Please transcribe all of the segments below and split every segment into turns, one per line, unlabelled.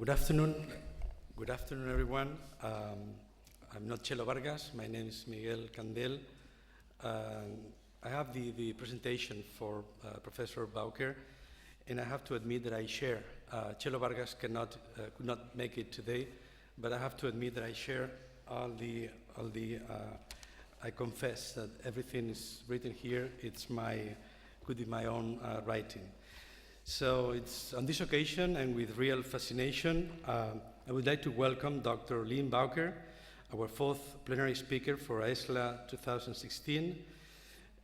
Good afternoon. Good afternoon, everyone. I'm not Chelo Vargas. My name is Miguel Candel. I have the presentation for Professor Bowker, and I have to admit that I share. Chelo Vargas could not make it today, but I have to admit that I share all the. I confess that everything is written here. Could be my own writing. So it's on this occasion, and with real fascination, I would like to welcome Dr. Lynn Bowker, our fourth plenary speaker for AESLA 2016.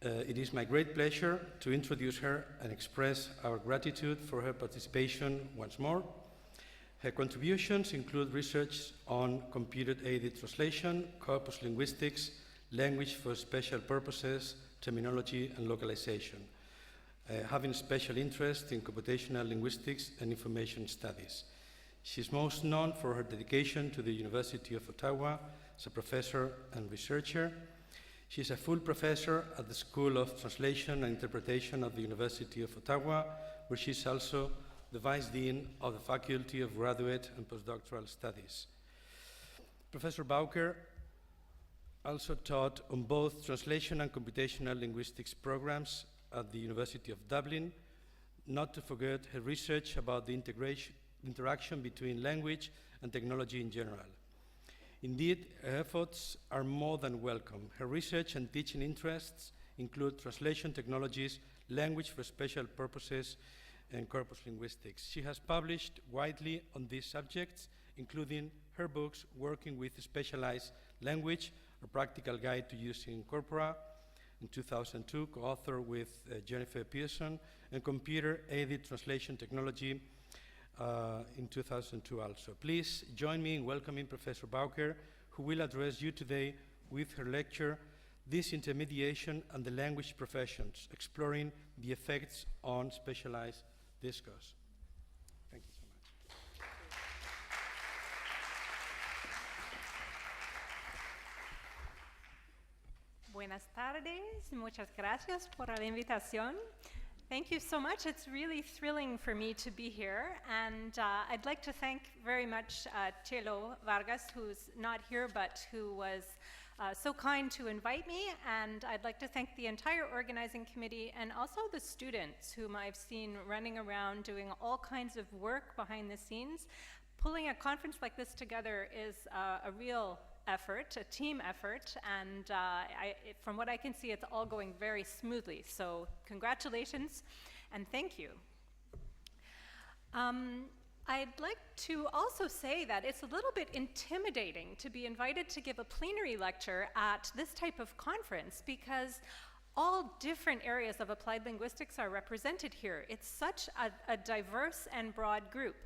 It is my great pleasure to introduce her and express our gratitude for her participation once more. Her contributions include research on computer-aided translation, corpus linguistics, language for special purposes, terminology, and localization. Having special interest in computational linguistics and information studies. She's most known for her dedication to the University of Ottawa as a professor and researcher. She's a full professor at the School of Translation and Interpretation of the University of Ottawa, where she's also the Vice Dean of the Faculty of Graduate and Postdoctoral Studies. Professor Bowker also taught on both translation and computational linguistics programs at the University of Dublin, not to forget her research about the interaction between language and technology in general. Indeed, her efforts are more than welcome. Her research and teaching interests include translation technologies, language for special purposes, and corpus linguistics. She has published widely on these subjects, including her books, Working with Specialized Language, A Practical Guide to Using Corpora, in 2002, co-author with Jennifer Pearson, and Computer-Aided Translation Technology in 2002 also. Please join me in welcoming Professor Bowker, who will address you today with her lecture, Disintermediation and the Language Professions, exploring the effects on specialized discourse. Thank you so much.
Buenas tardes, muchas gracias por la invitación. Thank you so much. It's really thrilling for me to be here, and I'd like to thank very much Chelo Vargas, who's not here, but who was so kind to invite me, and I'd like to thank the entire organizing committee and also the students whom I've seen running around doing all kinds of work behind the scenes. Pulling a conference like this together is a real effort, a team effort, and from what I can see, it's all going very smoothly. So congratulations and thank you. I'd like to also say that it's a little bit intimidating to be invited to give a plenary lecture at this type of conference because all different areas of applied linguistics are represented here. It's such a diverse and broad group.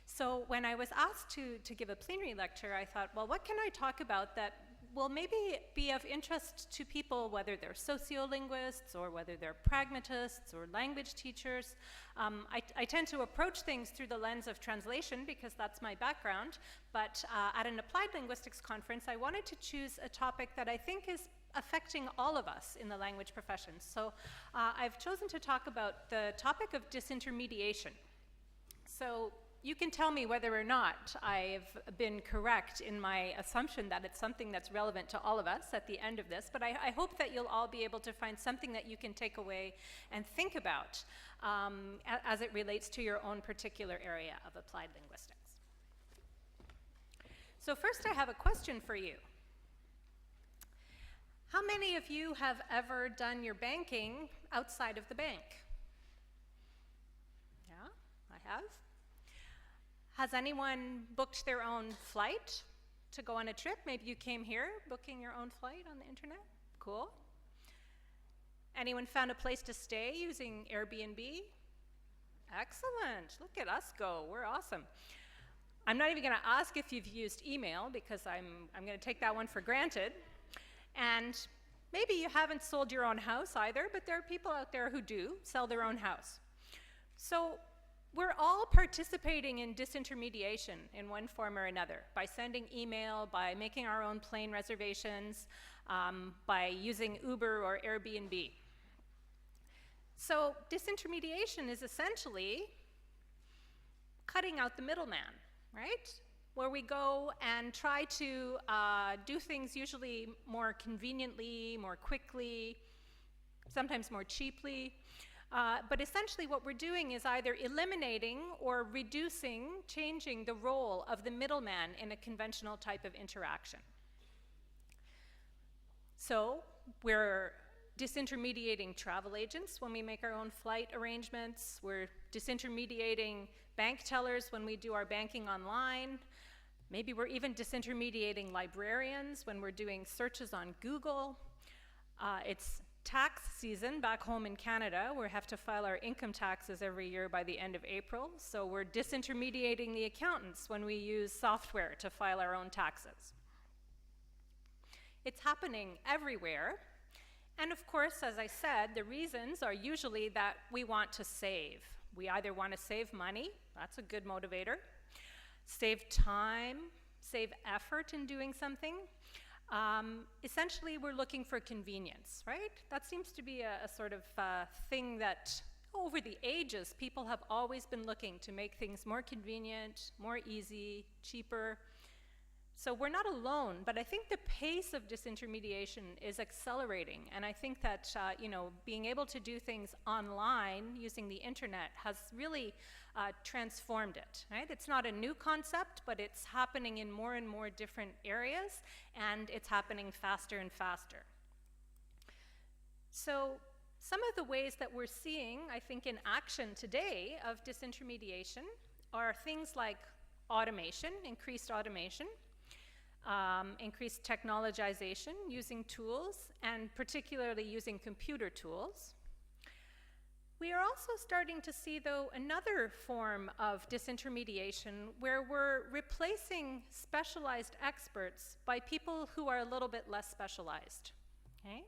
So when I was asked to give a plenary lecture, I thought, well, what can I talk about that will maybe be of interest to people, whether they're sociolinguists or whether they're pragmatists or language teachers. I tend to approach things through the lens of translation because that's my background, but at an applied linguistics conference, I wanted to choose a topic that I think is affecting all of us in the language professions. So I've chosen to talk about the topic of disintermediation. So you can tell me whether or not I've been correct in my assumption that it's something that's relevant to all of us at the end of this, but I hope that you'll all be able to find something that you can take away and think about as it relates to your own particular area of applied linguistics. So first I have a question for you. How many of you have ever done your banking outside of the bank? Yeah, I have. Has anyone booked their own flight to go on a trip? Maybe you came here booking your own flight on the internet? Cool. Anyone found a place to stay using Airbnb? Excellent. Look at us go. We're awesome. I'm not even going to ask if you've used email because I'm going to take that one for granted. And maybe you haven't sold your own house either, but there are people out there who do sell their own house. So we're all participating in disintermediation in one form or another, by sending email, by making our own plane reservations, by using Uber or Airbnb. So disintermediation is essentially cutting out the middleman. right? Where we go and try to do things usually more conveniently, more quickly, sometimes more cheaply. But essentially what we're doing is either eliminating or reducing, changing the role of the middleman in a conventional type of interaction. So we're disintermediating travel agents when we make our own flight arrangements. We're disintermediating bank tellers when we do our banking online. Maybe we're even disintermediating librarians when we're doing searches on Google. It's tax season back home in Canada. We have to file our income taxes every year by the end of April. So we're disintermediating the accountants when we use software to file our own taxes. It's happening everywhere. And of course, as I said, the reasons are usually that we want to save. We either want to save money, that's a good motivator, save time, save effort in doing something. Essentially, we're looking for convenience, right? That seems to be a sort of thing that over the ages, people have always been looking to make things more convenient, more easy, cheaper. So we're not alone, but I think the pace of disintermediation is accelerating, and I think that being able to do things online using the internet has really transformed it. Right? It's not a new concept, but it's happening in more and more different areas, and it's happening faster and faster. So some of the ways that we're seeing, I think, in action today of disintermediation are things like automation, increased automation. Increased technologization using tools, and particularly using computer tools. We are also starting to see, though, another form of disintermediation where we're replacing specialized experts by people who are a little bit less specialized. Okay?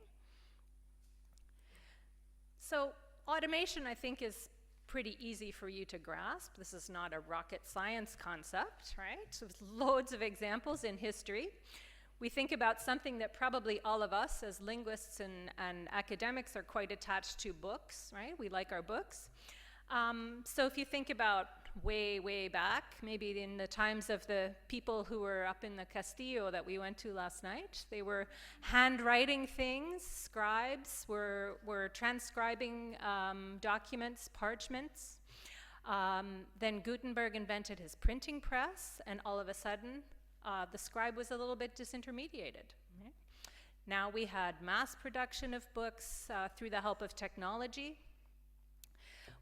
So automation, I think, is pretty easy for you to grasp. This is not a rocket science concept, right? So with loads of examples in history. We think about something that probably all of us as linguists and academics are quite attached to: books, right? We like our books. So if you think about way back, maybe in the times of the people who were up in the Castillo that we went to last night, they were handwriting things. Scribes were transcribing documents, parchments. Then Gutenberg invented his printing press, and all of a sudden, the scribe was a little bit disintermediated. Right? Now we had mass production of books through the help of technology.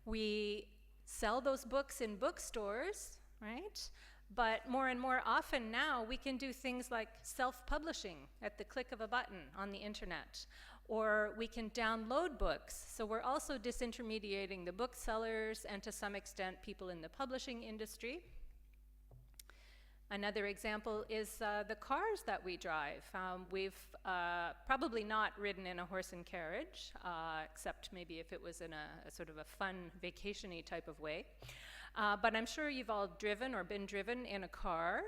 We sell those books in bookstores, right? But more and more often now, we can do things like self-publishing at the click of a button on the internet, or we can download books. So we're also disintermediating the booksellers and, to some extent, people in the publishing industry. Another example is the cars that we drive. We've probably not ridden in a horse and carriage, except maybe if it was in a sort of a fun vacation-y type of way. But I'm sure you've all driven or been driven in a car.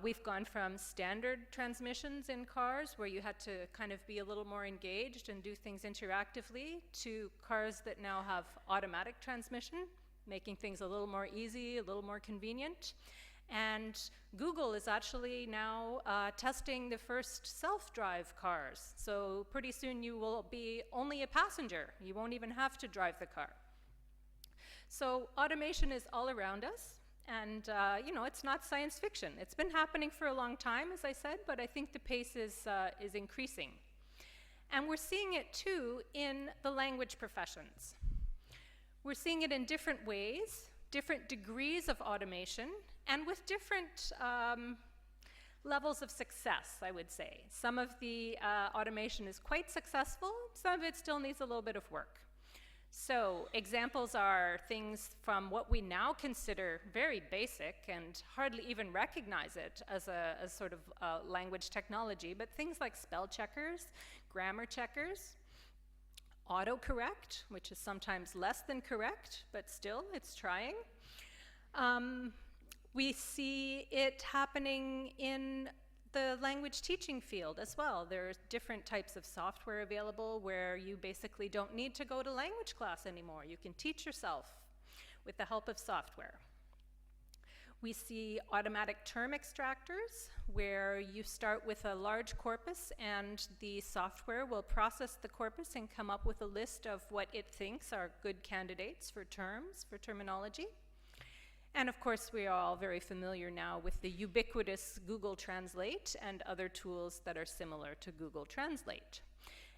We've gone from standard transmissions in cars, where you had to kind of be a little more engaged and do things interactively, to cars that now have automatic transmission, making things a little more easy, a little more convenient. And Google is actually now testing the first self-drive cars. So pretty soon you will be only a passenger. You won't even have to drive the car. So automation is all around us. And it's not science fiction. It's been happening for a long time, as I said, but I think the pace is increasing. And we're seeing it, too, in the language professions. We're seeing it in different ways, different degrees of automation, and with different levels of success, I would say. Some of the automation is quite successful. Some of it still needs a little bit of work. So examples are things from what we now consider very basic and hardly even recognize it as a sort of language technology, but things like spell checkers, grammar checkers, autocorrect, which is sometimes less than correct, but still it's trying. We see it happening in the language teaching field as well. There are different types of software available where you basically don't need to go to language class anymore. You can teach yourself with the help of software. We see automatic term extractors, where you start with a large corpus and the software will process the corpus and come up with a list of what it thinks are good candidates for terms, for terminology. And of course, we are all very familiar now with the ubiquitous Google Translate and other tools that are similar to Google Translate.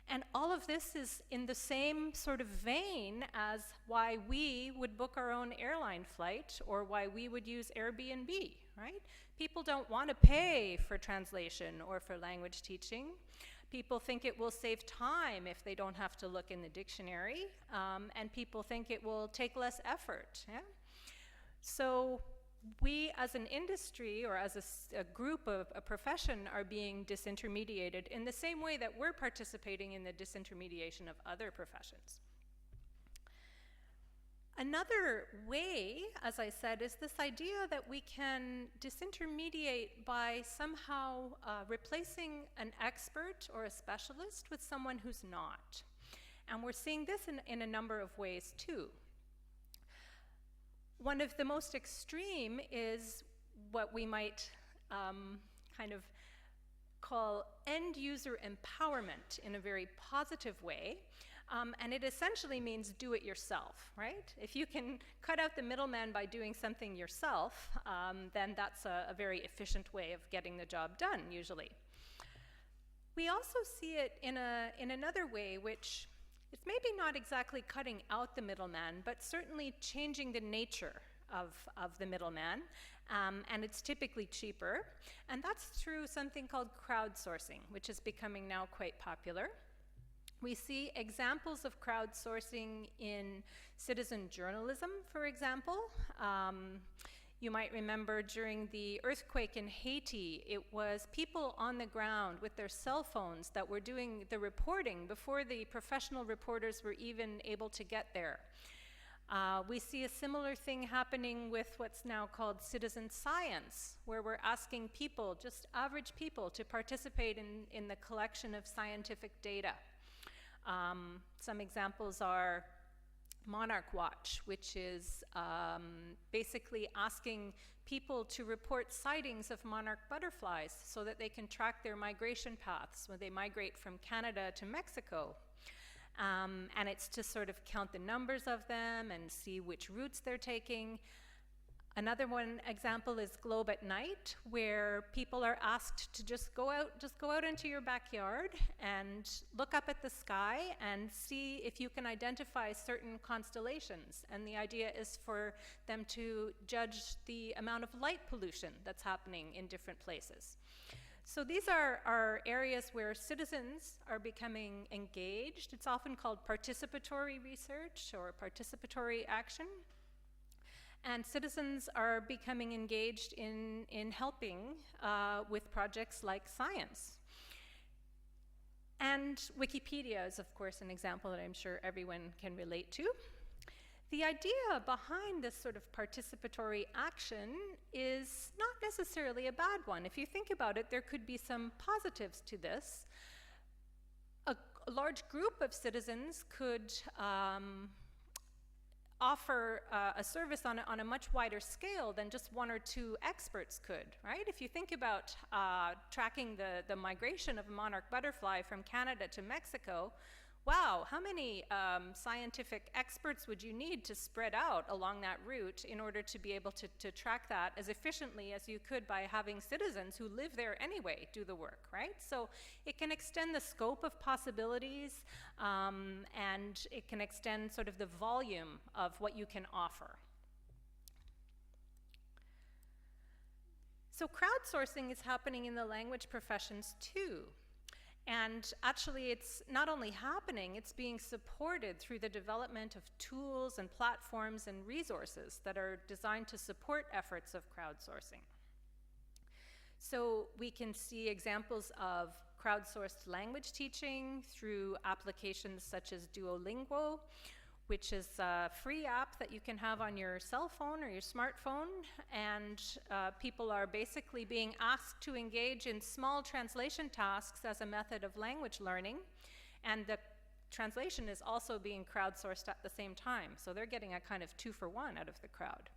And all of this is in the same sort of vein as why we would book our own airline flight or why we would use Airbnb, right? People don't want to pay for translation or for language teaching. People think it will save time if they don't have to look in the dictionary, and people think it will take less effort. Yeah? So we as an industry or as a group of a profession are being disintermediated in the same way that we're participating in the disintermediation of other professions. Another way, as I said, is this idea that we can disintermediate by somehow replacing an expert or a specialist with someone who's not. And we're seeing this in a number of ways too. One of the most extreme is what we might kind of call end user empowerment in a very positive way. And it essentially means do it yourself, right? If you can cut out the middleman by doing something yourself, then that's a very efficient way of getting the job done, usually. We also see it in another way, which is maybe not exactly cutting out the middleman, but certainly changing the nature of the middleman, and it's typically cheaper. And that's through something called crowdsourcing, which is becoming now quite popular. We see examples of crowdsourcing in citizen journalism, for example. You might remember during the earthquake in Haiti, it was people on the ground with their cell phones that were doing the reporting before the professional reporters were even able to get there. We see a similar thing happening with what's now called citizen science, where we're asking people, just average people, to participate in the collection of scientific data. Some examples are Monarch Watch, which is basically asking people to report sightings of monarch butterflies so that they can track their migration paths when they migrate from Canada to Mexico. And it's to sort of count the numbers of them and see which routes they're taking. Another one example is Globe at Night, where people are asked to just go out into your backyard and look up at the sky and see if you can identify certain constellations. And the idea is for them to judge the amount of light pollution that's happening in different places. So these are areas where citizens are becoming engaged. It's often called participatory research or participatory action. And citizens are becoming engaged in helping with projects like science. And Wikipedia is, of course, an example that I'm sure everyone can relate to. The idea behind this sort of participatory action is not necessarily a bad one. If you think about it, there could be some positives to this. A large group of citizens could offer a service on a much wider scale than just one or two experts could, right? If you think about tracking the migration of a monarch butterfly from Canada to Mexico, wow, how many scientific experts would you need to spread out along that route in order to be able to track that as efficiently as you could by having citizens who live there anyway do the work, right? So it can extend the scope of possibilities, and it can extend sort of the volume of what you can offer. So crowdsourcing is happening in the language professions too. And actually, it's not only happening, it's being supported through the development of tools and platforms and resources that are designed to support efforts of crowdsourcing. So we can see examples of crowdsourced language teaching through applications such as Duolingo, which is a free app that you can have on your cell phone or your smartphone, and people are basically being asked to engage in small translation tasks as a method of language learning, and the translation is also being crowdsourced at the same time, so they're getting a kind of 2-for-1 out of the crowd.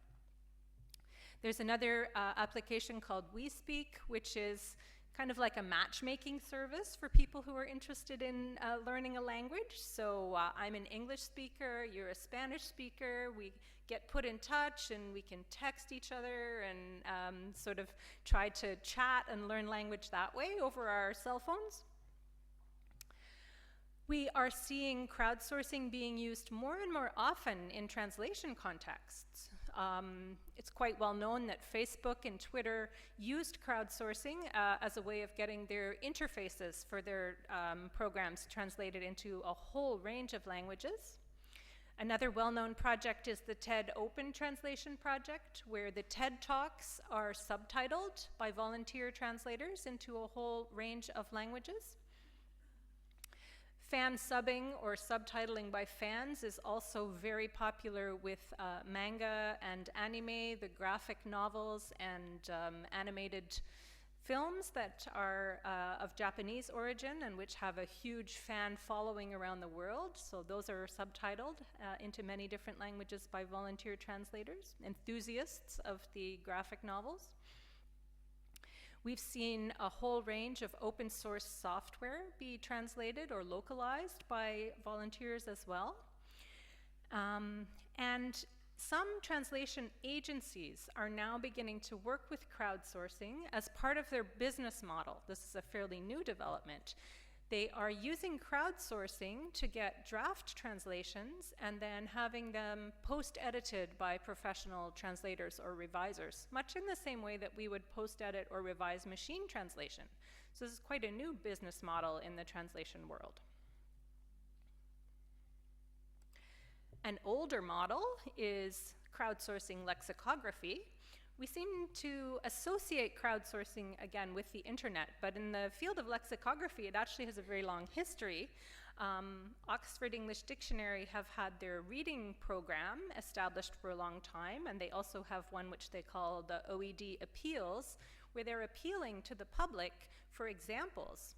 There's another application called WeSpeak, which is kind of like a matchmaking service for people who are interested in learning a language. So I'm an English speaker, you're a Spanish speaker, we get put in touch and we can text each other and sort of try to chat and learn language that way over our cell phones. We are seeing crowdsourcing being used more and more often in translation contexts. It's quite well known that Facebook and Twitter used crowdsourcing as a way of getting their interfaces for their programs translated into a whole range of languages. Another well-known project is the TED Open Translation Project, where the TED Talks are subtitled by volunteer translators into a whole range of languages. Fan subbing or subtitling by fans is also very popular with manga and anime, the graphic novels and animated films that are of Japanese origin and which have a huge fan following around the world. So those are subtitled into many different languages by volunteer translators, enthusiasts of the graphic novels. We've seen a whole range of open source software be translated or localized by volunteers as well. And some translation agencies are now beginning to work with crowdsourcing as part of their business model. This is a fairly new development. They are using crowdsourcing to get draft translations and then having them post-edited by professional translators or revisers, much in the same way that we would post-edit or revise machine translation. So this is quite a new business model in the translation world. An older model is crowdsourcing lexicography. We seem to associate crowdsourcing, again, with the internet, but in the field of lexicography, it actually has a very long history. Oxford English Dictionary have had their reading program established for a long time, and they also have one which they call the OED Appeals, where they're appealing to the public for examples,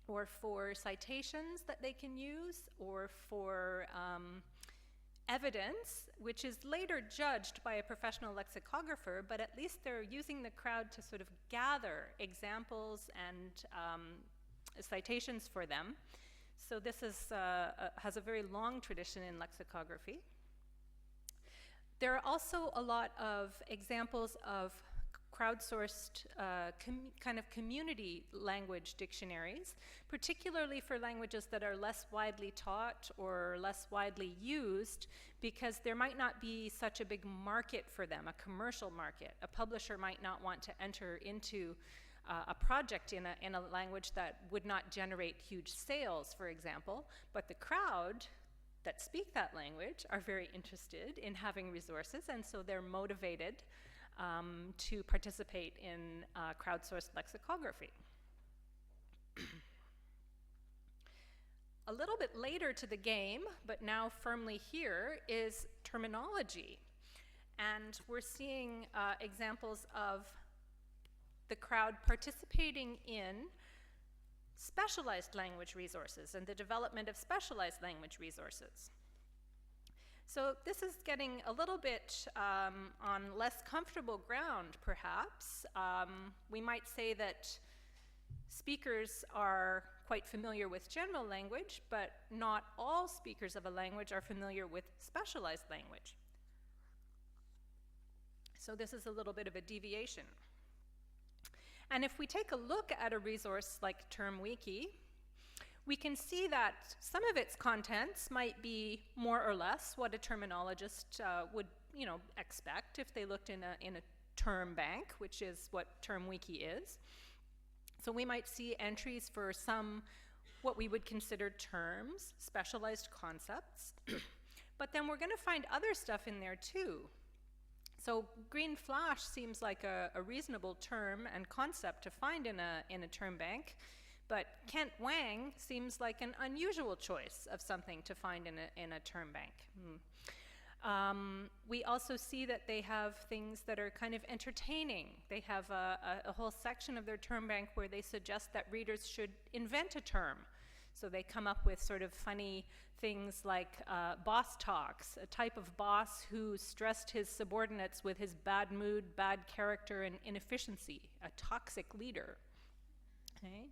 or for citations that they can use, or for evidence, which is later judged by a professional lexicographer, but at least they're using the crowd to sort of gather examples and citations for them. So this is, has a very long tradition in lexicography. There are also a lot of examples of crowdsourced kind of community language dictionaries, particularly for languages that are less widely taught or less widely used, because there might not be such a big market for them, a commercial market. A publisher might not want to enter into a project in a language that would not generate huge sales, for example, but the crowd that speak that language are very interested in having resources, and so they're motivated to participate in crowdsourced lexicography. A little bit later to the game, but now firmly here, is terminology. And we're seeing examples of the crowd participating in specialized language resources and the development of specialized language resources. So this is getting a little bit on less comfortable ground, perhaps. We might say that speakers are quite familiar with general language, but not all speakers of a language are familiar with specialized language. So this is a little bit of a deviation. And if we take a look at a resource like TermWiki, we can see that some of its contents might be more or less what a terminologist would, expect if they looked in a term bank, which is what TermWiki is. So we might see entries for some what we would consider terms, specialized concepts, but then we're going to find other stuff in there too. So green flash seems like a reasonable term and concept to find in a term bank. But Kent Wang seems like an unusual choice of something to find in a term bank. We also see that they have things that are kind of entertaining. They have a whole section of their term bank where they suggest that readers should invent a term. So they come up with sort of funny things like boss talks, a type of boss who stressed his subordinates with his bad mood, bad character, and inefficiency, a toxic leader. Okay?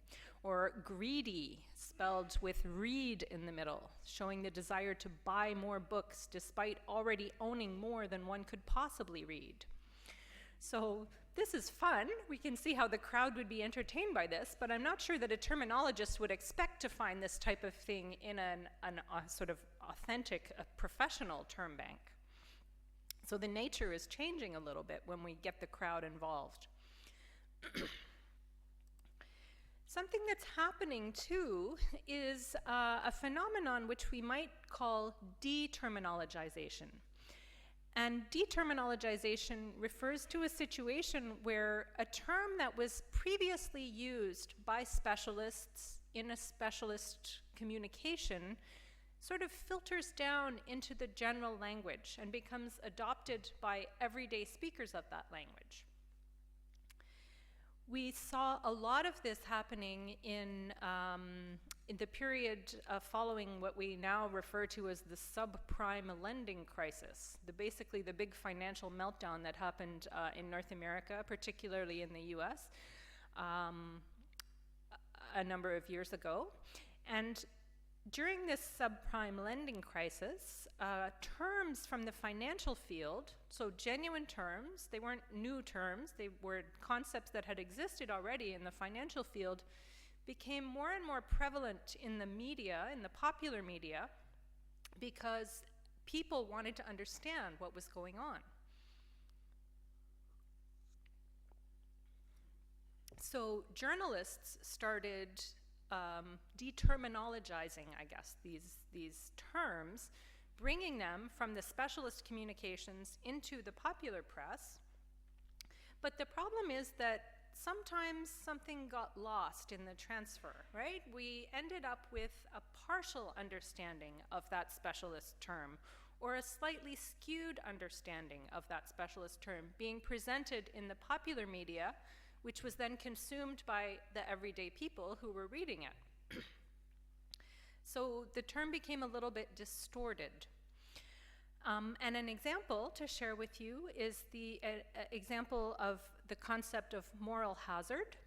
Or greedy, spelled with read in the middle, showing the desire to buy more books despite already owning more than one could possibly read. So this is fun. We can see how the crowd would be entertained by this, but I'm not sure that a terminologist would expect to find this type of thing in a sort of authentic, professional term bank. So the nature is changing a little bit when we get the crowd involved. Something that's happening too is a phenomenon which we might call de-terminologization. And de-terminologization refers to a situation where a term that was previously used by specialists in a specialist communication sort of filters down into the general language and becomes adopted by everyday speakers of that language. We saw a lot of this happening in the period following what we now refer to as the subprime lending crisis, basically the big financial meltdown that happened in North America, particularly in the US, a number of years ago. And during this subprime lending crisis, terms from the financial field, so genuine terms, they weren't new terms, they were concepts that had existed already in the financial field, became more and more prevalent in the media, in the popular media, because people wanted to understand what was going on. So journalists started de-terminologizing, I guess, these terms, bringing them from the specialist communications into the popular press. But the problem is that sometimes something got lost in the transfer, right? We ended up with a partial understanding of that specialist term, or a slightly skewed understanding of that specialist term being presented in the popular media, which was then consumed by the everyday people who were reading it. So the term became a little bit distorted. And an example to share with you is the example of the concept of moral hazard,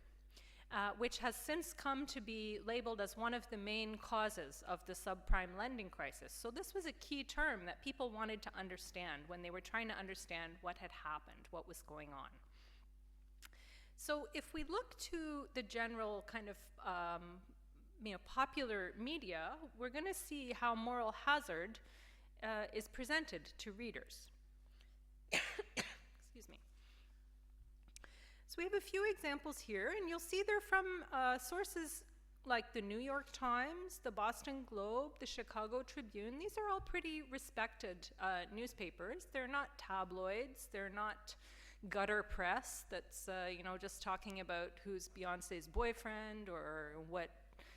which has since come to be labeled as one of the main causes of the subprime lending crisis. So this was a key term that people wanted to understand when they were trying to understand what had happened, what was going on. So if we look to the general kind of popular media, we're going to see how moral hazard is presented to readers. Excuse me. So we have a few examples here, and you'll see they're from sources like the New York Times, the Boston Globe, the Chicago Tribune. These are all pretty respected newspapers. They're not tabloids. They're not gutter press that's just talking about who's Beyonce's boyfriend or what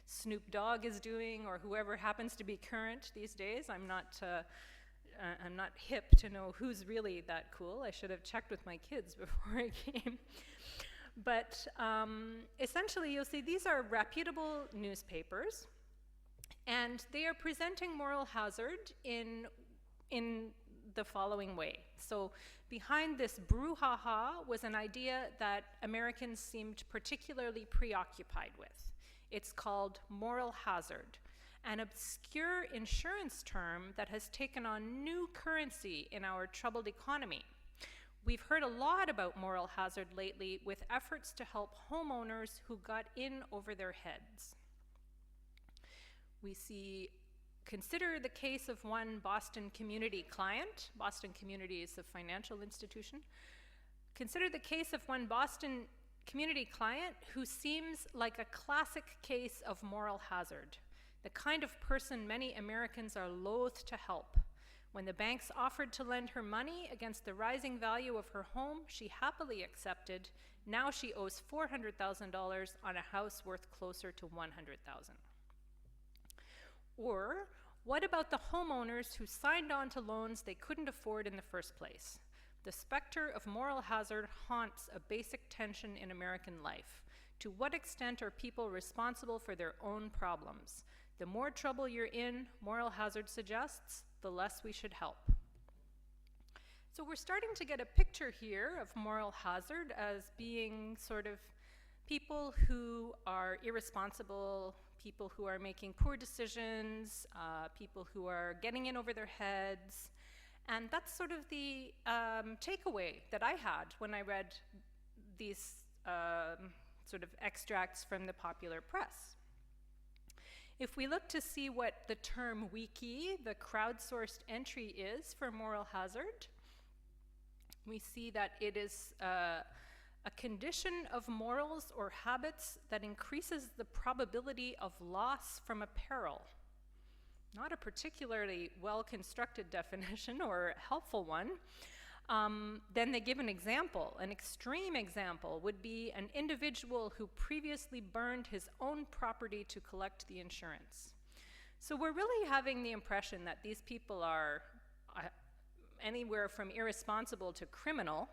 Snoop Dogg is doing or whoever happens to be current these days. I'm not hip to know who's really that cool. I should have checked with my kids before I came. But essentially, you'll see these are reputable newspapers, and they are presenting moral hazard in the following way. So behind this brouhaha was an idea that Americans seemed particularly preoccupied with. It's called moral hazard, an obscure insurance term that has taken on new currency in our troubled economy. We've heard a lot about moral hazard lately with efforts to help homeowners who got in over their heads. We see, consider the case of one Boston Community client. Boston Community is a financial institution. Consider the case of one Boston Community client who seems like a classic case of moral hazard, the kind of person many Americans are loath to help. When the banks offered to lend her money against the rising value of her home, she happily accepted. Now she owes $400,000 on a house worth closer to $100,000. Or what about the homeowners who signed on to loans they couldn't afford in the first place? The specter of moral hazard haunts a basic tension in American life. To what extent are people responsible for their own problems? The more trouble you're in, moral hazard suggests, the less we should help. So we're starting to get a picture here of moral hazard as being sort of people who are irresponsible, people who are making poor decisions, people who are getting in over their heads. And that's sort of the takeaway that I had when I read these sort of extracts from the popular press. If we look to see what the term wiki, the crowdsourced entry, is for moral hazard, we see that it is a condition of morals or habits that increases the probability of loss from a peril. Not a particularly well-constructed definition or helpful one. Then they give an example. An extreme example would be an individual who previously burned his own property to collect the insurance. So we're really having the impression that these people are anywhere from irresponsible to criminal,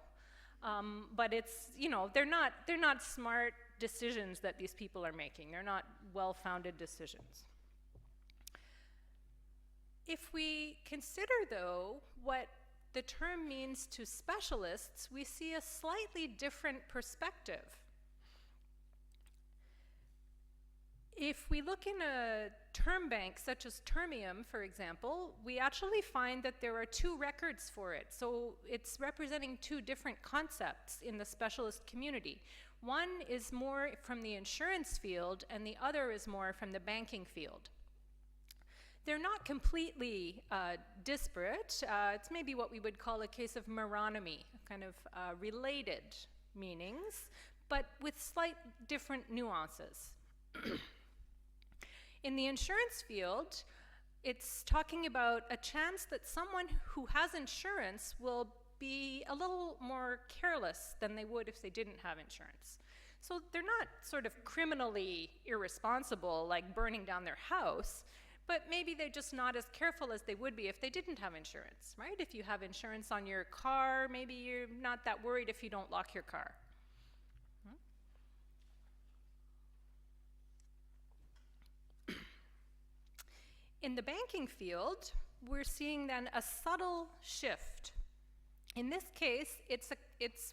but it's, you know, they're not smart decisions that these people are making. They're not well-founded decisions. If we consider, though, what the term means to specialists, we see a slightly different perspective. If we look in a term bank such as Termium, for example, we actually find that there are two records for it. So it's representing two different concepts in the specialist community. One is more from the insurance field, and the other is more from the banking field. They're not completely disparate. It's maybe what we would call a case of meronymy, kind of related meanings, but with slight different nuances. In the insurance field, it's talking about a chance that someone who has insurance will be a little more careless than they would if they didn't have insurance. So they're not sort of criminally irresponsible, like burning down their house, but maybe they're just not as careful as they would be if they didn't have insurance, right? If you have insurance on your car, maybe you're not that worried if you don't lock your car. In the banking field, we're seeing then a subtle shift. In this case, it's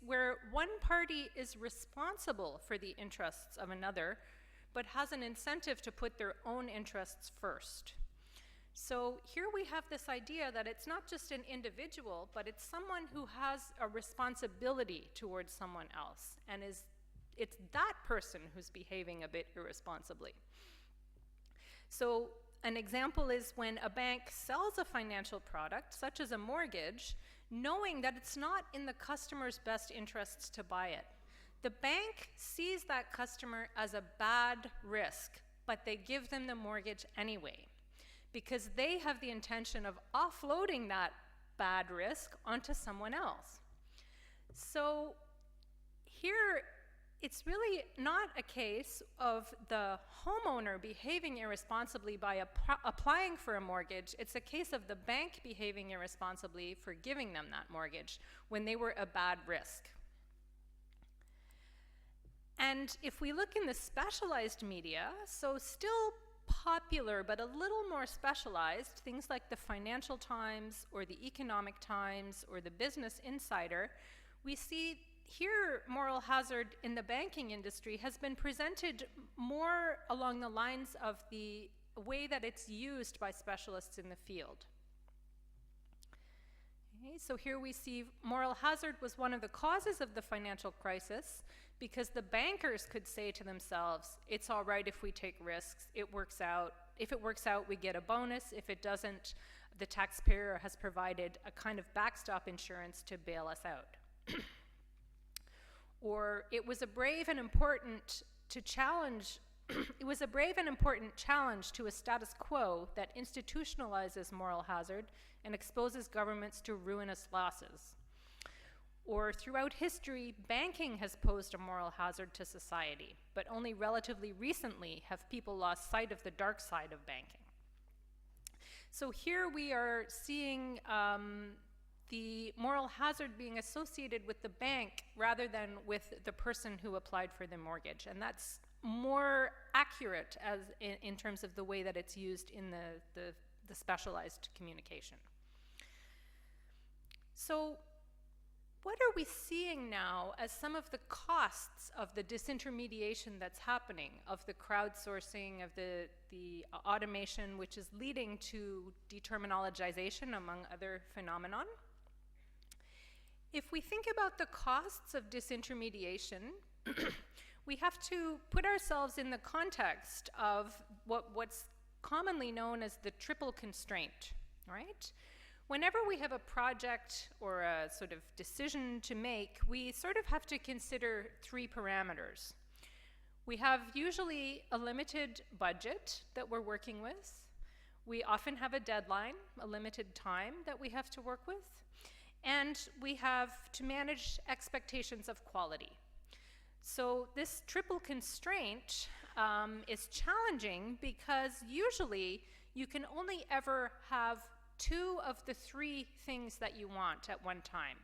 where one party is responsible for the interests of another, but has an incentive to put their own interests first. So here we have this idea that it's not just an individual, but it's someone who has a responsibility towards someone else, and it's that person who's behaving a bit irresponsibly. So an example is when a bank sells a financial product, such as a mortgage, knowing that it's not in the customer's best interests to buy it. The bank sees that customer as a bad risk, but they give them the mortgage anyway, because they have the intention of offloading that bad risk onto someone else. So here, it's really not a case of the homeowner behaving irresponsibly by applying for a mortgage. It's a case of the bank behaving irresponsibly for giving them that mortgage when they were a bad risk. And if we look in the specialized media, so still popular but a little more specialized, things like the Financial Times or the Economic Times or the Business Insider, we see here moral hazard in the banking industry has been presented more along the lines of the way that it's used by specialists in the field. Okay, so here we see moral hazard was one of the causes of the financial crisis because the bankers could say to themselves, it's all right if we take risks, it works out. If it works out, we get a bonus. If it doesn't, the taxpayer has provided a kind of backstop insurance to bail us out. Or it was a brave and important challenge to a status quo that institutionalizes moral hazard and exposes governments to ruinous losses. Or throughout history, banking has posed a moral hazard to society, but only relatively recently have people lost sight of the dark side of banking. So here we are seeing the moral hazard being associated with the bank rather than with the person who applied for the mortgage. And that's more accurate as in terms of the way that it's used in the specialized communication. So what are we seeing now as some of the costs of the disintermediation that's happening, of the crowdsourcing, of the automation, which is leading to determinologization, among other phenomenon? If we think about the costs of disintermediation, we have to put ourselves in the context of what's commonly known as the triple constraint, right? Whenever we have a project or a sort of decision to make, we sort of have to consider three parameters. We have usually a limited budget that we're working with. We often have a deadline, a limited time that we have to work with. And we have to manage expectations of quality. So this triple constraint is challenging because usually you can only ever have two of the three things that you want at one time,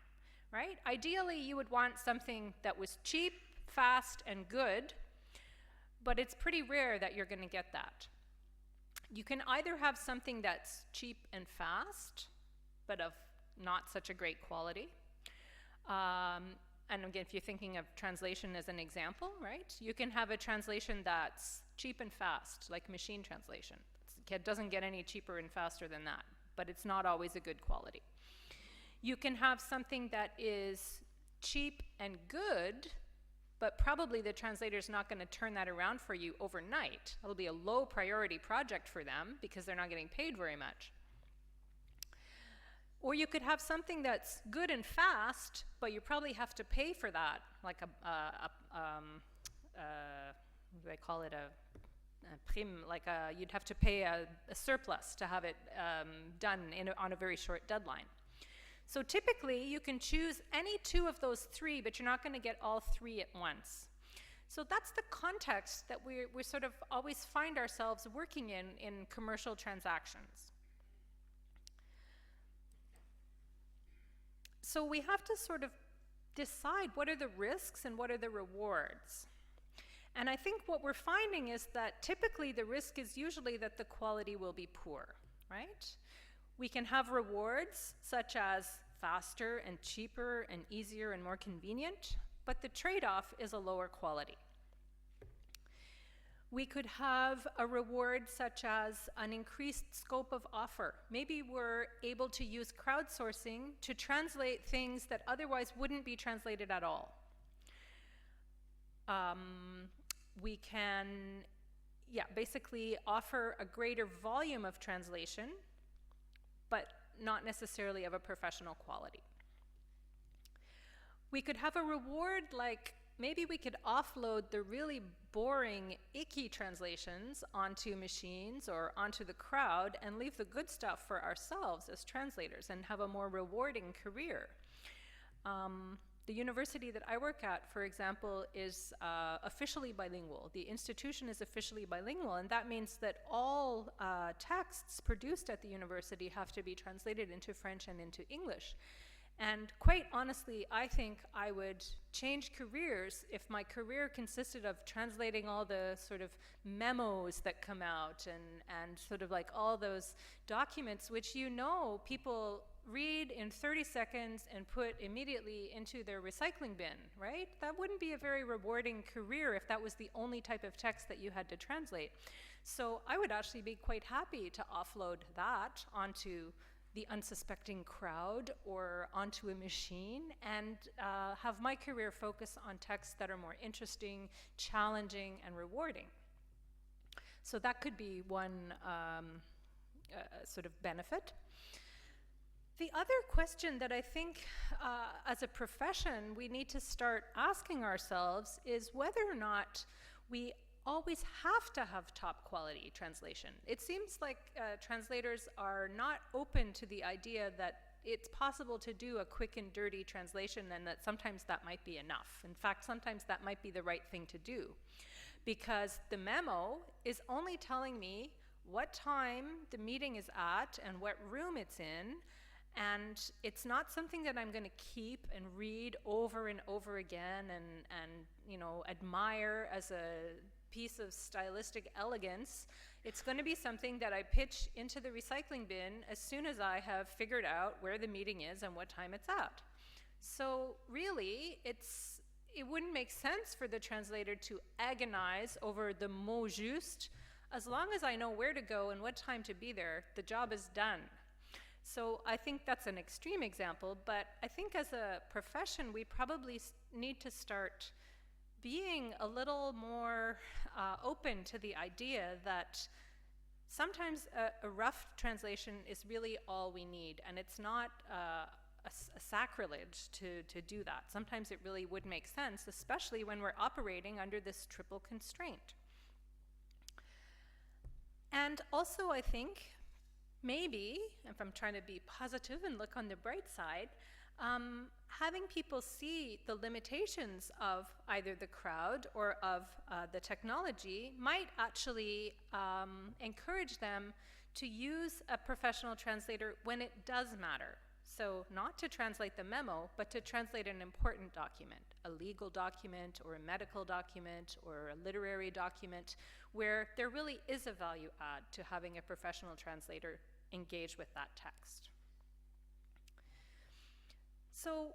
right? Ideally, you would want something that was cheap, fast, and good, but it's pretty rare that you're going to get that. You can either have something that's cheap and fast, but of not such a great quality. And again, if you're thinking of translation as an example, right? You can have a translation that's cheap and fast, like machine translation. It doesn't get any cheaper and faster than that, but it's not always a good quality. You can have something that is cheap and good, but probably the translator's not going to turn that around for you overnight. It'll be a low priority project for them because they're not getting paid very much. Or you could have something that's good and fast, but you probably have to pay for that, like they call it a prime, like you'd have to pay a surplus to have it done on a very short deadline. So typically, you can choose any two of those three, but you're not going to get all three at once. So that's the context that we sort of always find ourselves working in commercial transactions. So we have to sort of decide what are the risks and what are the rewards. And I think what we're finding is that typically the risk is usually that the quality will be poor, right? We can have rewards such as faster and cheaper and easier and more convenient, but the trade-off is a lower quality. We could have a reward such as an increased scope of offer. Maybe we're able to use crowdsourcing to translate things that otherwise wouldn't be translated at all. We can, basically offer a greater volume of translation, but not necessarily of a professional quality. We could have a reward like maybe we could offload the really boring, icky translations onto machines or onto the crowd and leave the good stuff for ourselves as translators and have a more rewarding career. The university that I work at, for example, is officially bilingual. The institution is officially bilingual, and that means that all texts produced at the university have to be translated into French and into English. And quite honestly, I think I would change careers if my career consisted of translating all the sort of memos that come out and sort of like all those documents which people read in 30 seconds and put immediately into their recycling bin, right? That wouldn't be a very rewarding career if that was the only type of text that you had to translate. So I would actually be quite happy to offload that onto the unsuspecting crowd or onto a machine and have my career focus on texts that are more interesting, challenging, and rewarding. So that could be one sort of benefit. The other question that I think as a profession we need to start asking ourselves is whether or not we always have to have top quality translation. It seems like translators are not open to the idea that it's possible to do a quick and dirty translation and that sometimes that might be enough. In fact, sometimes that might be the right thing to do because the memo is only telling me what time the meeting is at and what room it's in, and it's not something that I'm going to keep and read over and over again and admire as a piece of stylistic elegance. It's going to be something that I pitch into the recycling bin as soon as I have figured out where the meeting is and what time it's at. So really, it wouldn't make sense for the translator to agonize over the mot juste. As long as I know where to go and what time to be there, the job is done. So I think that's an extreme example, but I think as a profession, we probably need to start being a little more open to the idea that sometimes a rough translation is really all we need, and it's not a sacrilege to do that. Sometimes it really would make sense, especially when we're operating under this triple constraint. And also, I think, maybe, if I'm trying to be positive and look on the bright side, having people see the limitations of either the crowd or of the technology might actually encourage them to use a professional translator when it does matter. So not to translate the memo, but to translate an important document, a legal document or a medical document or a literary document, where there really is a value add to having a professional translator engage with that text. So,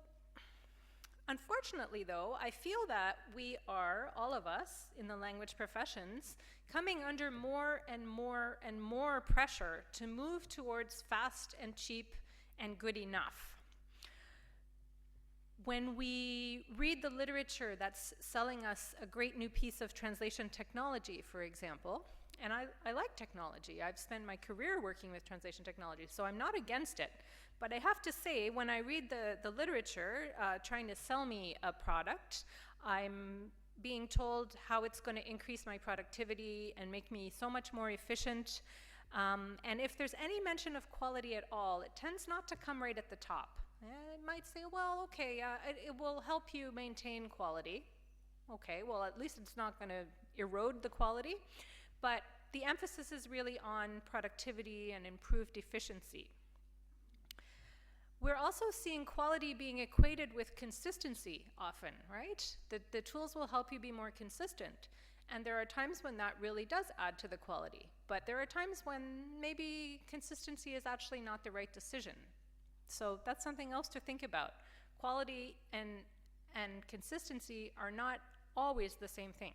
unfortunately though, I feel that we are, all of us in the language professions, coming under more and more and more pressure to move towards fast and cheap and good enough. When we read the literature that's selling us a great new piece of translation technology, for example, and I like technology. I've spent my career working with translation technology, so I'm not against it. But I have to say, when I read the literature trying to sell me a product, I'm being told how it's going to increase my productivity and make me so much more efficient. And if there's any mention of quality at all, it tends not to come right at the top. It might say, well, okay, it will help you maintain quality. Okay, well, at least it's not going to erode the quality. But the emphasis is really on productivity and improved efficiency. We're also seeing quality being equated with consistency often, right? The tools will help you be more consistent. And there are times when that really does add to the quality. But there are times when maybe consistency is actually not the right decision. So that's something else to think about. Quality and consistency are not always the same thing.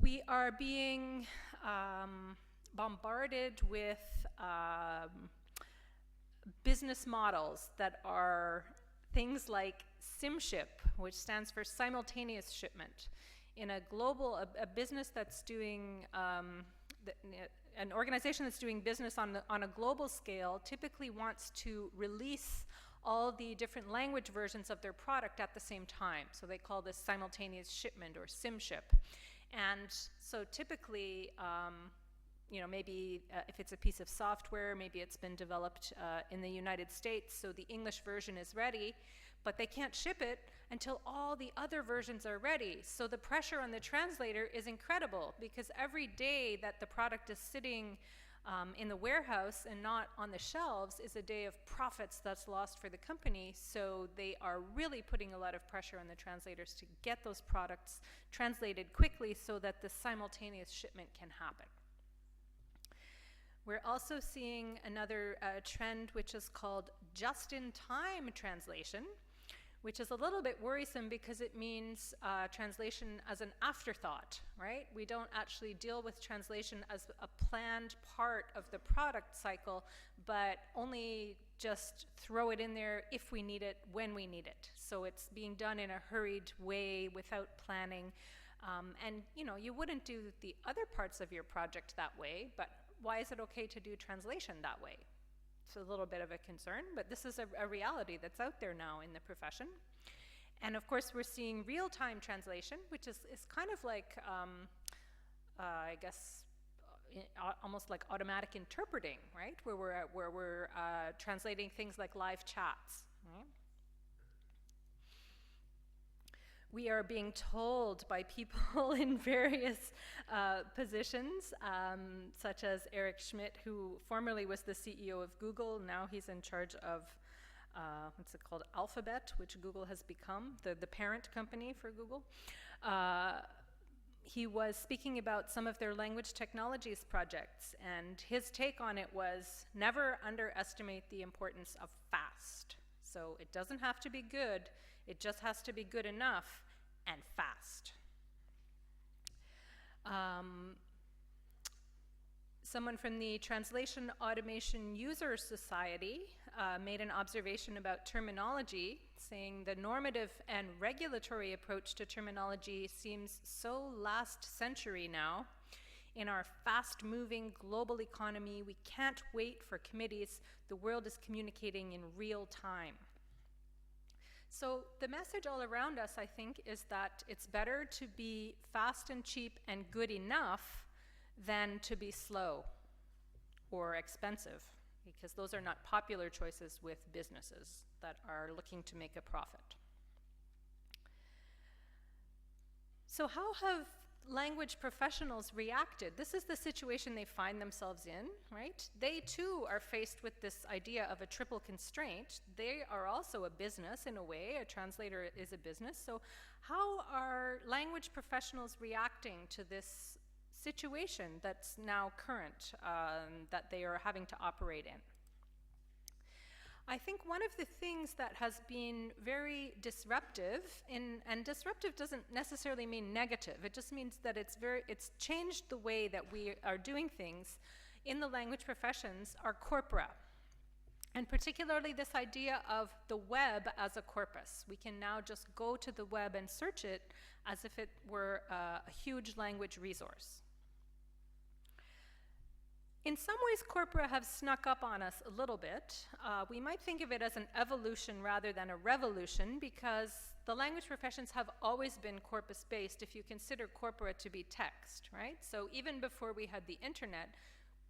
We are being bombarded with business models that are things like SIMship, which stands for simultaneous shipment. In a global, a business that's doing, an organization that's doing business on a global scale typically wants to release all the different language versions of their product at the same time. So they call this simultaneous shipment or SIMship. And so typically, you know, maybe if it's a piece of software, maybe it's been developed in the United States, so the English version is ready, but they can't ship it until all the other versions are ready. So the pressure on the translator is incredible, because every day that the product is sitting in the warehouse and not on the shelves is a day of profits that's lost for the company. So they are really putting a lot of pressure on the translators to get those products translated quickly so that the simultaneous shipment can happen. We're also seeing another trend, which is called just-in-time translation, which is a little bit worrisome because it means translation as an afterthought, right? We don't actually deal with translation as a planned part of the product cycle, but only just throw it in there if we need it, when we need it. So it's being done in a hurried way without planning. And you know, you wouldn't do the other parts of your project that way, but why is it okay to do translation that way? It's a little bit of a concern, but this is a reality that's out there now in the profession. And of course, we're seeing real-time translation, which is kind of like, I guess, almost like automatic interpreting, right? Where we're translating things like live chats, right? We are being told by people in various positions, such as Eric Schmidt, who formerly was the CEO of Google. Now he's in charge of what's it called, Alphabet, which Google has become, the parent company for Google. He was speaking about some of their language technologies projects, and his take on it was never underestimate the importance of fast. So it doesn't have to be good, it just has to be good enough and fast. Someone from the Translation Automation User Society made an observation about terminology, saying the normative and regulatory approach to terminology seems so last century now. In our fast-moving global economy, we can't wait for committees. The world is communicating in real time. So the message all around us, I think, is that it's better to be fast and cheap and good enough than to be slow or expensive, because those are not popular choices with businesses that are looking to make a profit. So how have language professionals reacted? This is the situation they find themselves in, right? They too are faced with this idea of a triple constraint. They are also a business in a way. A translator is a business. So how are language professionals reacting to this situation that's now current, that they are having to operate in? I think one of the things that has been very disruptive, and disruptive doesn't necessarily mean negative, it just means that it's changed the way that we are doing things in the language professions, are corpora. And particularly this idea of the web as a corpus. We can now just go to the web and search it as if it were a huge language resource. In some ways, corpora have snuck up on us a little bit. We might think of it as an evolution rather than a revolution, because the language professions have always been corpus-based if you consider corpora to be text, right? So even before we had the internet,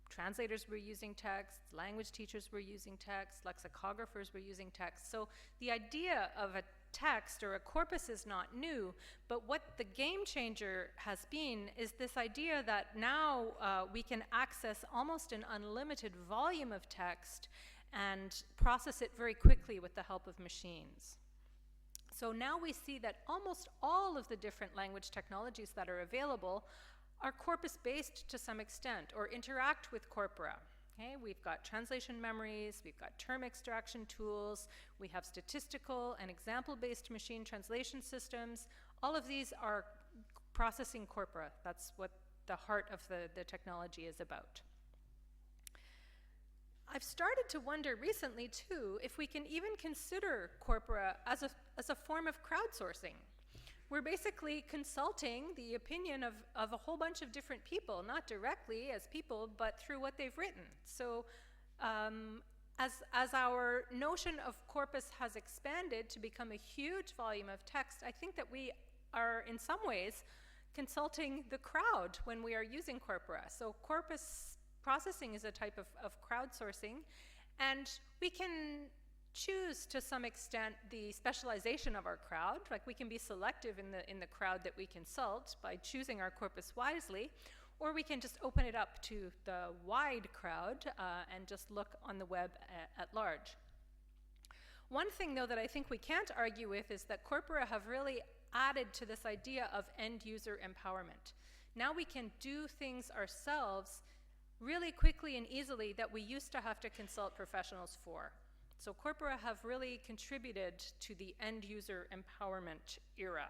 translators were using text, language teachers were using text, lexicographers were using text. So the idea of a text or a corpus is not new, but what the game changer has been is this idea that now we can access almost an unlimited volume of text and process it very quickly with the help of machines. So now we see that almost all of the different language technologies that are available are corpus-based to some extent or interact with corpora. Okay, we've got translation memories, we've got term extraction tools, we have statistical and example-based machine translation systems. All of these are processing corpora. That's what the heart of the technology is about. I've started to wonder recently, too, if we can even consider corpora as a form of crowdsourcing. We're basically consulting the opinion of a whole bunch of different people, not directly as people, but through what they've written. So as our notion of corpus has expanded to become a huge volume of text, I think that we are in some ways consulting the crowd when we are using corpora. So corpus processing is a type of crowdsourcing, and we can choose to some extent the specialization of our crowd. Like we can be selective in the crowd that we consult by choosing our corpus wisely, or we can just open it up to the wide crowd and just look on the web at large. One thing, though, that I think we can't argue with is that corpora have really added to this idea of end-user empowerment. Now we can do things ourselves really quickly and easily that we used to have to consult professionals for. So corpora have really contributed to the end-user empowerment era.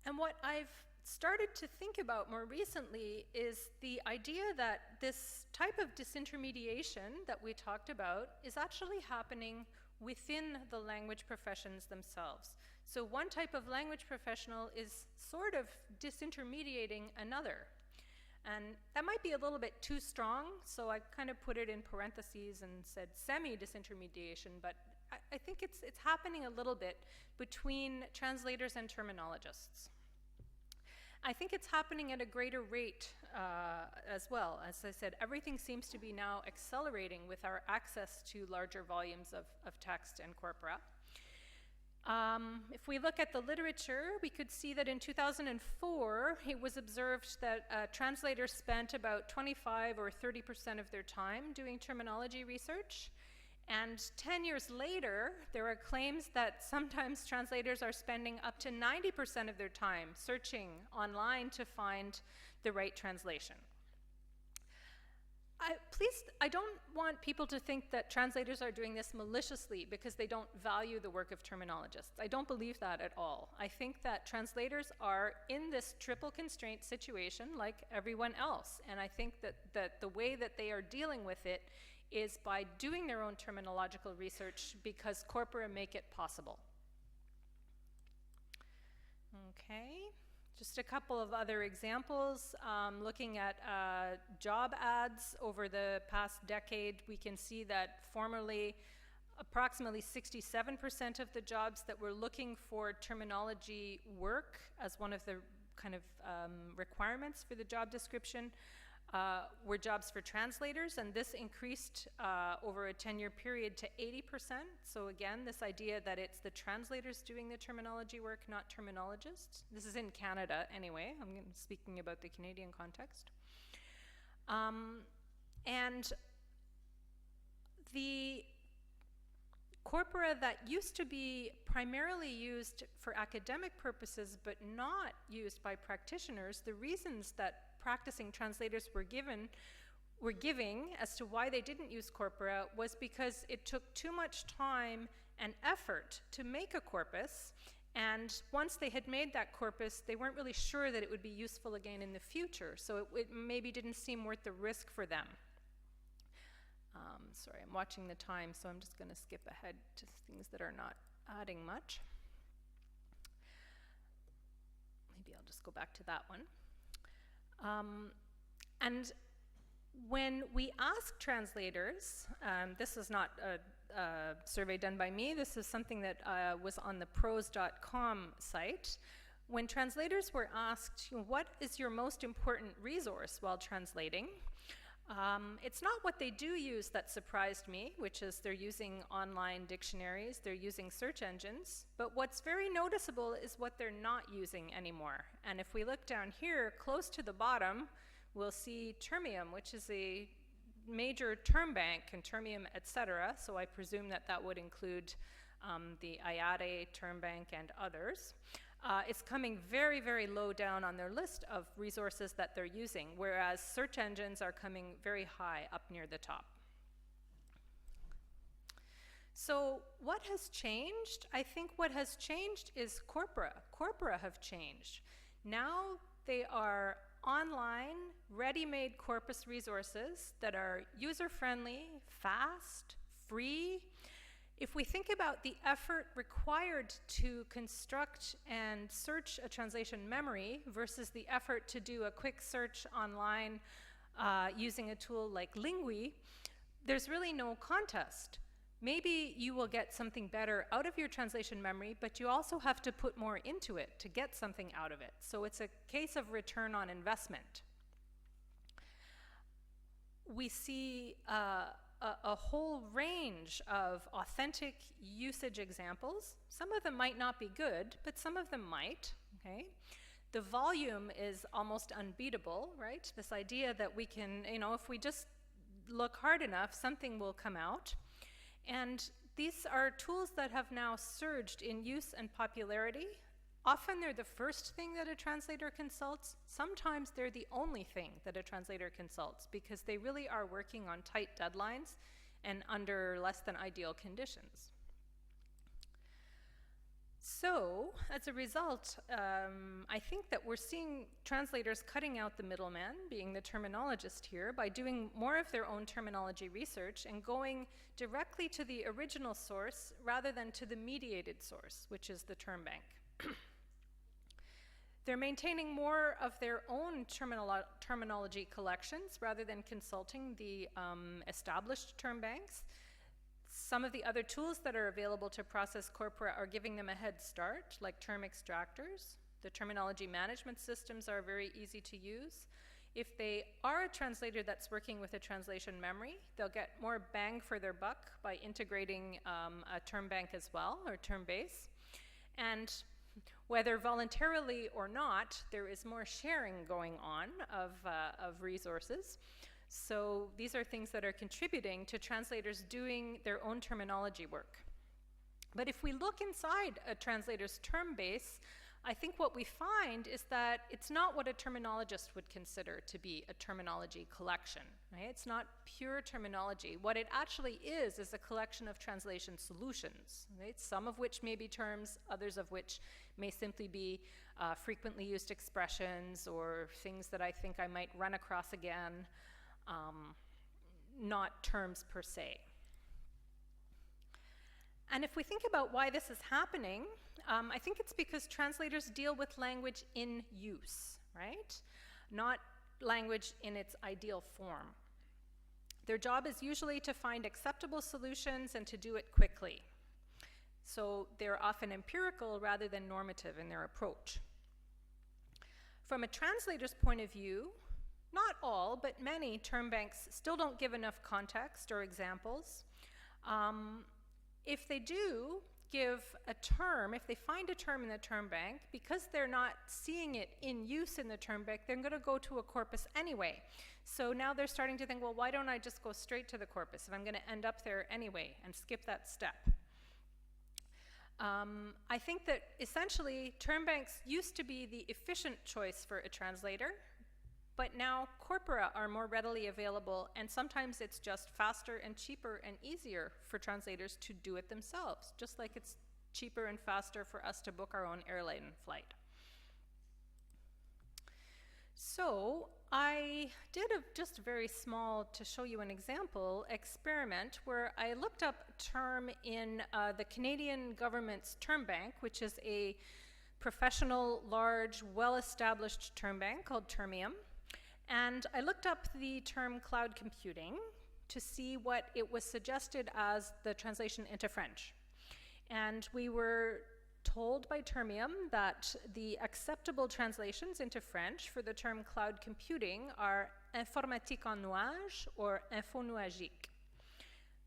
And what I've started to think about more recently is the idea that this type of disintermediation that we talked about is actually happening within the language professions themselves. So one type of language professional is sort of disintermediating another. And that might be a little bit too strong, so I kind of put it in parentheses and said semi-disintermediation, but I think it's happening a little bit between translators and terminologists. I think it's happening at a greater rate as well. As I said, everything seems to be now accelerating with our access to larger volumes of text and corpora. If we look at the literature, we could see that in 2004, it was observed that translators spent about 25 or 30% of their time doing terminology research. And 10 years later, there are claims that sometimes translators are spending up to 90% of their time searching online to find the right translation. I don't want people to think that translators are doing this maliciously because they don't value the work of terminologists. I don't believe that at all. I think that translators are in this triple constraint situation like everyone else. And I think that the way that they are dealing with it is by doing their own terminological research because corpora make it possible. Okay. Just a couple of other examples. Looking at job ads over the past decade, we can see that formerly approximately 67% of the jobs that were looking for terminology work as one of the kind of requirements for the job description were jobs for translators, and this increased over a 10-year period to 80%. So again, this idea that it's the translators doing the terminology work, not terminologists. This is in Canada anyway. I'm speaking about the Canadian context. And the corpora that used to be primarily used for academic purposes but not used by practitioners, the reasons that practicing translators were giving as to why they didn't use corpora was because it took too much time and effort to make a corpus, and once they had made that corpus, they weren't really sure that it would be useful again in the future, so it maybe didn't seem worth the risk for them. Sorry, I'm watching the time, so I'm just going to skip ahead to things that are not adding much. Maybe I'll just go back to that one. And when we ask translators, this is not a survey done by me, this is something that was on the prose.com site. When translators were asked, what is your most important resource while translating? It's not what they do use that surprised me, which is they're using online dictionaries, they're using search engines, but what's very noticeable is what they're not using anymore. And if we look down here, close to the bottom, we'll see Termium, which is a major term bank, and Termium, etc. So I presume that that would include the IATE term bank and others. It's coming very, very low down on their list of resources that they're using, whereas search engines are coming very high up near the top. So what has changed? I think what has changed is corpora. Corpora have changed. Now they are online, ready-made corpus resources that are user-friendly, fast, free. If we think about the effort required to construct and search a translation memory versus the effort to do a quick search online using a tool like Lingui, there's really no contest. Maybe you will get something better out of your translation memory, but you also have to put more into it to get something out of it. So it's a case of return on investment. We see a whole range of authentic usage examples. Some of them might not be good, but some of them might, okay? The volume is almost unbeatable, right? This idea that we can, if we just look hard enough, something will come out. And these are tools that have now surged in use and popularity. Often they're the first thing that a translator consults. Sometimes they're the only thing that a translator consults because they really are working on tight deadlines and under less than ideal conditions. So, as a result, I think that we're seeing translators cutting out the middleman, being the terminologist here, by doing more of their own terminology research and going directly to the original source rather than to the mediated source, which is the term bank. They're maintaining more of their own terminology collections rather than consulting the established term banks. Some of the other tools that are available to process corpora are giving them a head start, like term extractors. The terminology management systems are very easy to use. If they are a translator that's working with a translation memory, they'll get more bang for their buck by integrating a term bank as well, or term base. And whether voluntarily or not, there is more sharing going on of resources. So these are things that are contributing to translators doing their own terminology work. But if we look inside a translator's term base, I think what we find is that it's not what a terminologist would consider to be a terminology collection, right? It's not pure terminology. What it actually is a collection of translation solutions, right? Some of which may be terms, others of which may simply be frequently used expressions or things that I think I might run across again, not terms per se. And if we think about why this is happening, I think it's because translators deal with language in use, right? Not language in its ideal form. Their job is usually to find acceptable solutions and to do it quickly. So they're often empirical rather than normative in their approach. From a translator's point of view, not all, but many term banks still don't give enough context or examples. If they do give a term, if they find a term in the term bank, because they're not seeing it in use in the term bank, they're going to go to a corpus anyway. So now they're starting to think, well, why don't I just go straight to the corpus if I'm going to end up there anyway and skip that step? I think that essentially term banks used to be the efficient choice for a translator, but now corpora are more readily available, and sometimes it's just faster and cheaper and easier for translators to do it themselves, just like it's cheaper and faster for us to book our own airline flight. So I did just very small, to show you an example, experiment where I looked up a term in the Canadian government's term bank, which is a professional, large, well-established term bank called Termium. And I looked up the term cloud computing to see what it was suggested as the translation into French. And we were told by Termium that the acceptable translations into French for the term cloud computing are informatique en nuage or infonuagique.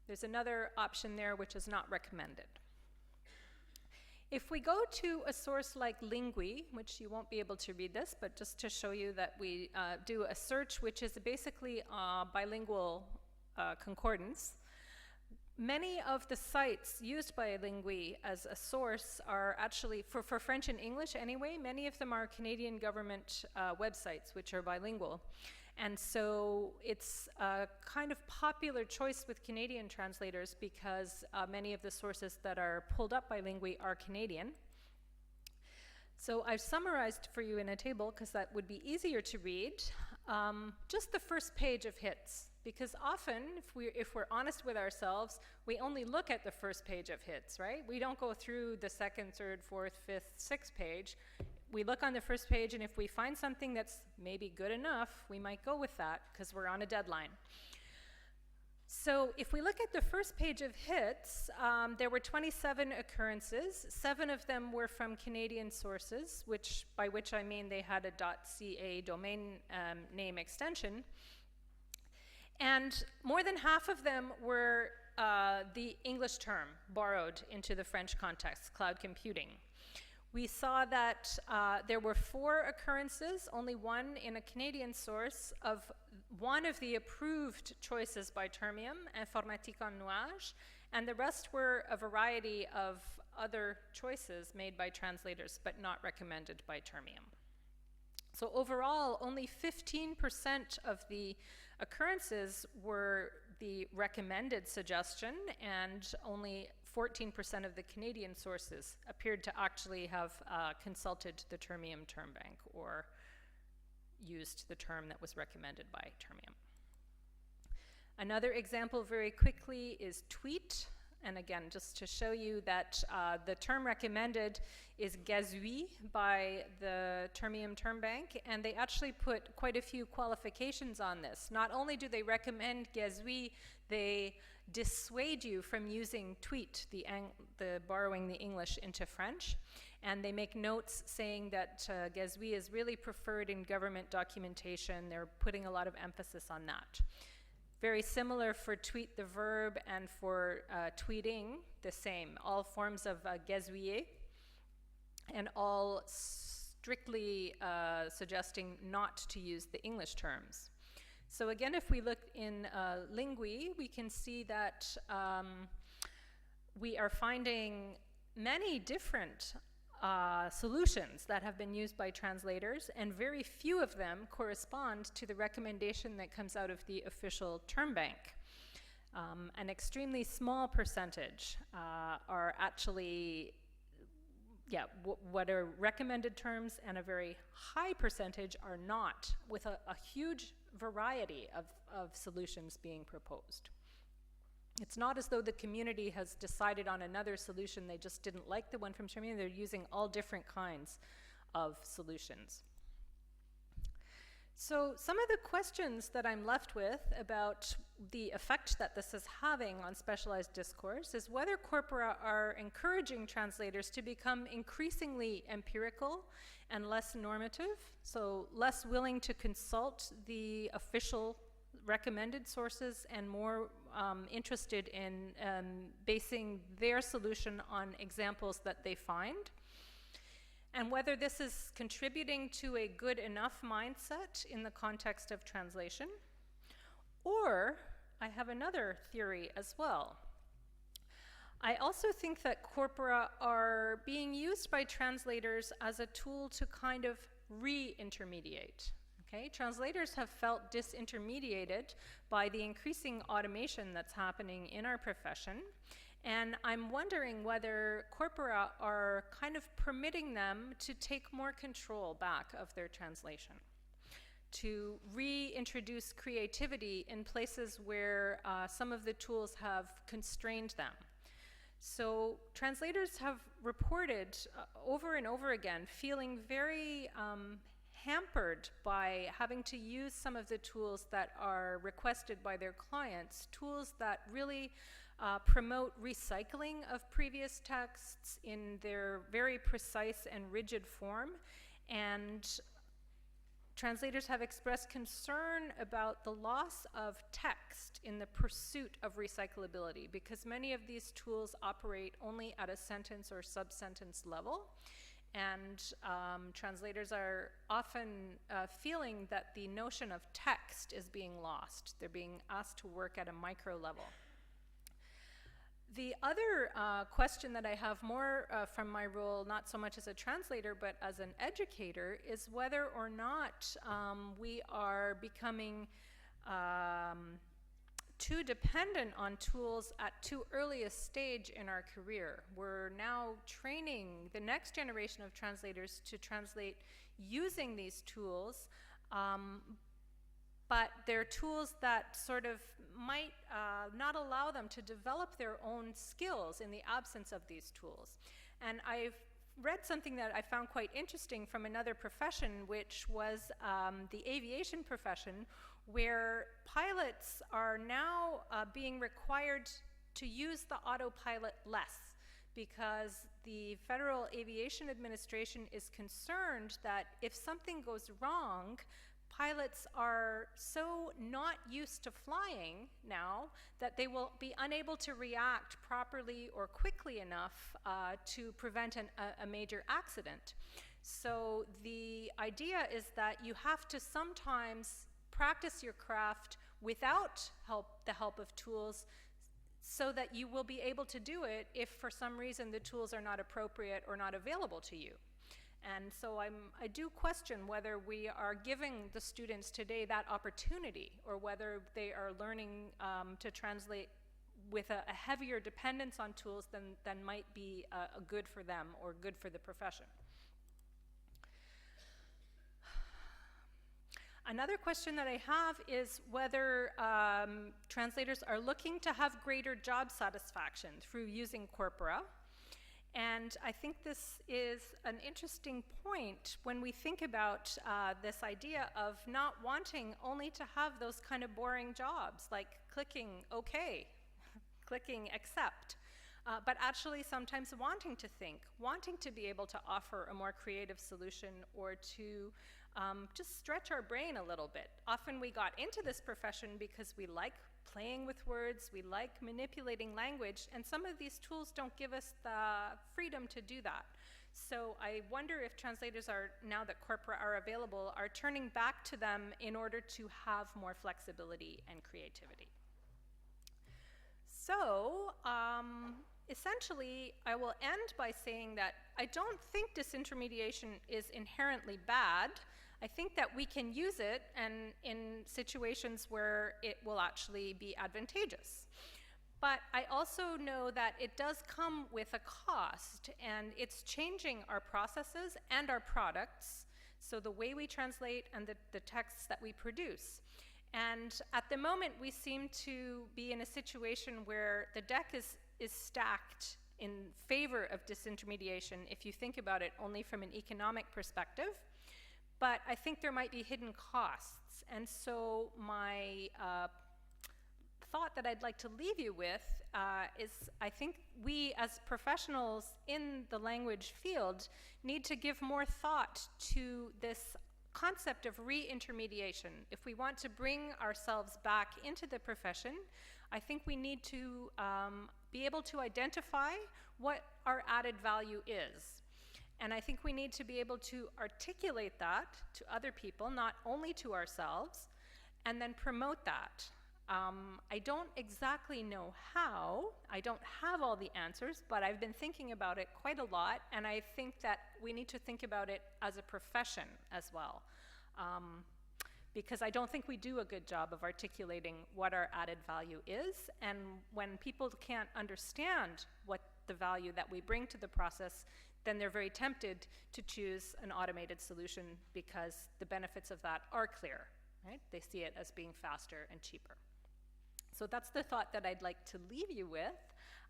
There's another option there which is not recommended. If we go to a source like Lingui, which you won't be able to read this, but just to show you that we do a search which is basically bilingual concordance, many of the sites used by Lingui as a source are actually, for French and English anyway, many of them are Canadian government websites which are bilingual. And so it's a kind of popular choice with Canadian translators because many of the sources that are pulled up by Lingui are Canadian. So I've summarized for you in a table, because that would be easier to read, just the first page of hits. Because often, if we're honest with ourselves, we only look at the first page of hits, right? We don't go through the second, third, fourth, fifth, sixth page. We look on the first page, and if we find something that's maybe good enough, we might go with that because we're on a deadline. So if we look at the first page of hits, there were 27 occurrences. 7 of them were from Canadian sources, by which I mean they had a .ca domain name extension. And more than half of them were the English term borrowed into the French context, cloud computing. We saw that there were 4 occurrences, only 1 in a Canadian source, of one of the approved choices by Termium, informatique en nuage, and the rest were a variety of other choices made by translators, but not recommended by Termium. So overall, only 15% of the occurrences were the recommended suggestion, and only 14% of the Canadian sources appeared to actually have consulted the Termium term bank or used the term that was recommended by Termium. Another example very quickly is tweet. And again, just to show you that the term recommended is gazouille by the Termium term bank, and they actually put quite a few qualifications on this. Not only do they recommend gazouille, they dissuade you from using tweet, the borrowing the English into French, and they make notes saying that gazouille is really preferred in government documentation. They're putting a lot of emphasis on that. Very similar for tweet the verb, and for tweeting the same. All forms of gazouiller and all strictly suggesting not to use the English terms. So again, if we look in Lingui, we can see that we are finding many different solutions that have been used by translators, and very few of them correspond to the recommendation that comes out of the official term bank. An extremely small percentage are actually what are recommended terms, and a very high percentage are not, with a huge variety of solutions being proposed. It's not as though the community has decided on another solution, they just didn't like the one from Germany, they're using all different kinds of solutions. So some of the questions that I'm left with about the effect that this is having on specialized discourse is whether corpora are encouraging translators to become increasingly empirical and less normative, so less willing to consult the official recommended sources and more interested in basing their solution on examples that they find. And whether this is contributing to a good enough mindset in the context of translation. Or, I have another theory as well. I also think that corpora are being used by translators as a tool to kind of re-intermediate. Okay? Translators have felt disintermediated by the increasing automation that's happening in our profession. And I'm wondering whether corpora are kind of permitting them to take more control back of their translation, to reintroduce creativity in places where some of the tools have constrained them. So translators have reported over and over again feeling very hampered by having to use some of the tools that are requested by their clients, tools that really promote recycling of previous texts in their very precise and rigid form. And translators have expressed concern about the loss of text in the pursuit of recyclability, because many of these tools operate only at a sentence or sub-sentence level. And translators are often feeling that the notion of text is being lost. They're being asked to work at a micro level. The other question that I have more from my role, not so much as a translator, but as an educator, is whether or not we are becoming too dependent on tools at too early a stage in our career. We're now training the next generation of translators to translate using these tools, but they're tools that sort of might not allow them to develop their own skills in the absence of these tools. And I've read something that I found quite interesting from another profession, which was the aviation profession, where pilots are now being required to use the autopilot less, because the Federal Aviation Administration is concerned that if something goes wrong, pilots are so not used to flying now that they will be unable to react properly or quickly enough to prevent a major accident. So the idea is that you have to sometimes practice your craft without the help of tools, so that you will be able to do it if for some reason the tools are not appropriate or not available to you. And so I do question whether we are giving the students today that opportunity, or whether they are learning to translate with a heavier dependence on tools than might be good for them or good for the profession. Another question that I have is whether translators are looking to have greater job satisfaction through using corpora. And I think this is an interesting point when we think about this idea of not wanting only to have those kind of boring jobs, like clicking OK, clicking accept, but actually sometimes wanting to think, wanting to be able to offer a more creative solution, or to just stretch our brain a little bit. Often we got into this profession because we like playing with words, we like manipulating language, and some of these tools don't give us the freedom to do that. So I wonder if translators are, now that corpora are available, are turning back to them in order to have more flexibility and creativity. So essentially, I will end by saying that I don't think disintermediation is inherently bad. I think that we can use it and in situations where it will actually be advantageous. But I also know that it does come with a cost, and it's changing our processes and our products, so the way we translate and the texts that we produce. And at the moment, we seem to be in a situation where the deck is stacked in favor of disintermediation, if you think about it only from an economic perspective. But I think there might be hidden costs. And so my thought that I'd like to leave you with is I think we as professionals in the language field need to give more thought to this concept of re-intermediation. If we want to bring ourselves back into the profession, I think we need to be able to identify what our added value is. And I think we need to be able to articulate that to other people, not only to ourselves, and then promote that. I don't exactly know how. I don't have all the answers, but I've been thinking about it quite a lot, and I think that we need to think about it as a profession as well. Because I don't think we do a good job of articulating what our added value is, and when people can't understand what the value that we bring to the process, then they're very tempted to choose an automated solution because the benefits of that are clear, right? They see it as being faster and cheaper. So that's the thought that I'd like to leave you with.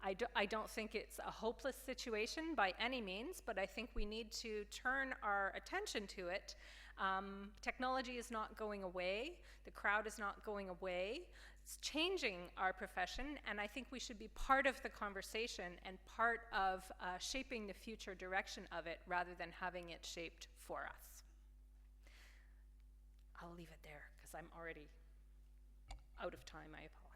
I don't think it's a hopeless situation by any means, but I think we need to turn our attention to it. Technology is not going away. The crowd is not going away. It's changing our profession, and I think we should be part of the conversation and part of shaping the future direction of it rather than having it shaped for us. I'll leave it there because I'm already out of time. I apologize.